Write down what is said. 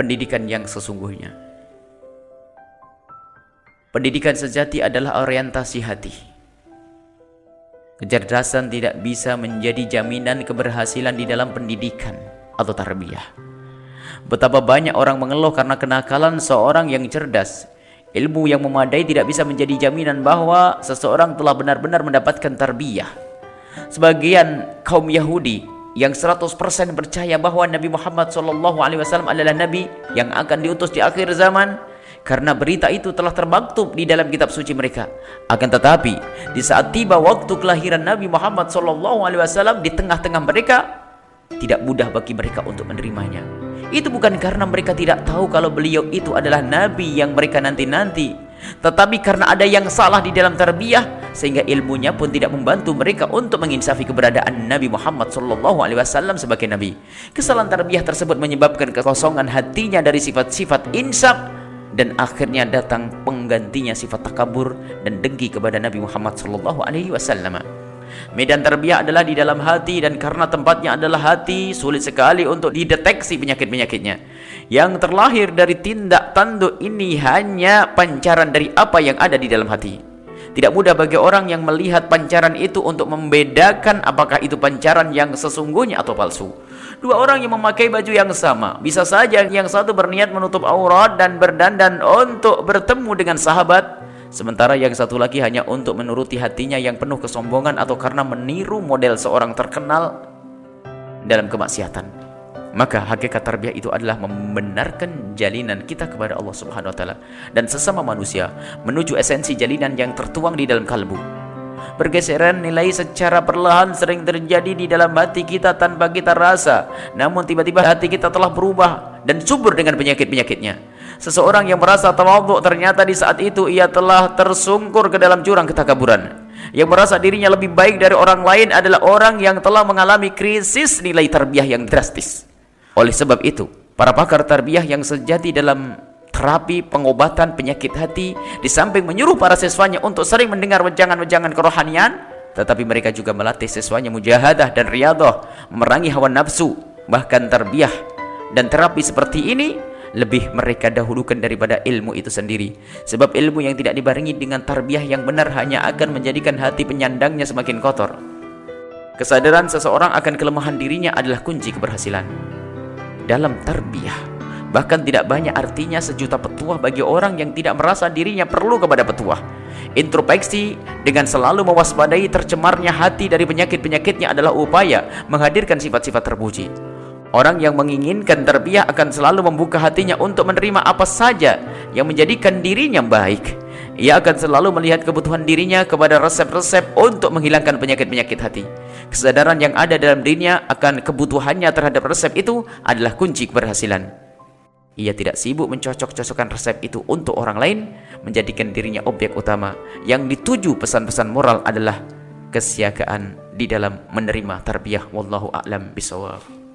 pendidikan yang sesungguhnya. Pendidikan sejati adalah orientasi hati. Kecerdasan tidak bisa menjadi jaminan keberhasilan di dalam pendidikan atau tarbiyah. Betapa banyak orang mengeluh karena kenakalan seorang yang cerdas. Ilmu yang memadai tidak bisa menjadi jaminan bahwa seseorang telah benar-benar mendapatkan tarbiyah. Sebagian kaum Yahudi yang 100% percaya bahwa Nabi Muhammad SAW adalah Nabi yang akan diutus di akhir zaman, karena berita itu telah termaktub di dalam kitab suci mereka. Akan tetapi, di saat tiba waktu kelahiran Nabi Muhammad SAW di tengah-tengah mereka, tidak mudah bagi mereka untuk menerimanya. Itu bukan karena mereka tidak tahu kalau beliau itu adalah Nabi yang mereka nanti-nanti, tetapi karena ada yang salah di dalam tarbiyah, sehingga ilmunya pun tidak membantu mereka untuk menginsafi keberadaan Nabi Muhammad SAW sebagai Nabi. Kesalahan tarbiyah tersebut menyebabkan kekosongan hatinya dari sifat-sifat insaf, dan akhirnya datang penggantinya sifat takabur dan dengki kepada Nabi Muhammad SAW. Medan tarbiyah adalah di dalam hati, dan karena tempatnya adalah hati, sulit sekali untuk dideteksi penyakit-penyakitnya. Yang terlahir dari tindak tanduk ini hanya pancaran dari apa yang ada di dalam hati. Tidak mudah bagi orang yang melihat pancaran itu untuk membedakan apakah itu pancaran yang sesungguhnya atau palsu. Dua orang yang memakai baju yang sama, bisa saja yang satu berniat menutup aurat dan berdandan untuk bertemu dengan sahabat, sementara yang satu lagi hanya untuk menuruti hatinya yang penuh kesombongan atau karena meniru model seorang terkenal dalam kemaksiatan. Maka hakikat tarbiyah itu adalah membenarkan jalinan kita kepada Allah Subhanahu wa taala dan sesama manusia menuju esensi jalinan yang tertuang di dalam kalbu. Pergeseran nilai secara perlahan sering terjadi di dalam hati kita tanpa kita rasa, namun tiba-tiba hati kita telah berubah dan subur dengan penyakit-penyakitnya. Seseorang yang merasa tawadhu, ternyata di saat itu ia telah tersungkur ke dalam jurang ketakaburan. Yang merasa dirinya lebih baik dari orang lain adalah orang yang telah mengalami krisis nilai tarbiyah yang drastis. Oleh sebab itu, para pakar tarbiyah yang sejati dalam terapi pengobatan penyakit hati, di samping menyuruh para siswanya untuk sering mendengar wejangan-wejangan kerohanian, tetapi mereka juga melatih siswanya mujahadah dan riyadhah, memerangi hawa nafsu. Bahkan tarbiyah dan terapi seperti ini lebih mereka dahulukan daripada ilmu itu sendiri, sebab ilmu yang tidak dibarengi dengan tarbiyah yang benar hanya akan menjadikan hati penyandangnya semakin kotor. Kesadaran seseorang akan kelemahan dirinya adalah kunci keberhasilan dalam tarbiyah. Bahkan tidak banyak artinya sejuta petuah bagi orang yang tidak merasa dirinya perlu kepada petuah. Introspeksi dengan selalu mewaspadai tercemarnya hati dari penyakit-penyakitnya adalah upaya menghadirkan sifat-sifat terpuji. Orang yang menginginkan tarbiyah akan selalu membuka hatinya untuk menerima apa saja yang menjadikan dirinya baik. Ia akan selalu melihat kebutuhan dirinya kepada resep-resep untuk menghilangkan penyakit-penyakit hati. Kesadaran yang ada dalam dirinya akan kebutuhannya terhadap resep itu adalah kunci keberhasilan. Ia tidak sibuk mencocok-cocokkan resep itu untuk orang lain, menjadikan dirinya objek utama. Yang dituju pesan-pesan moral adalah kesiagaan di dalam menerima tarbiyah. Wallahu a'lam bishawab.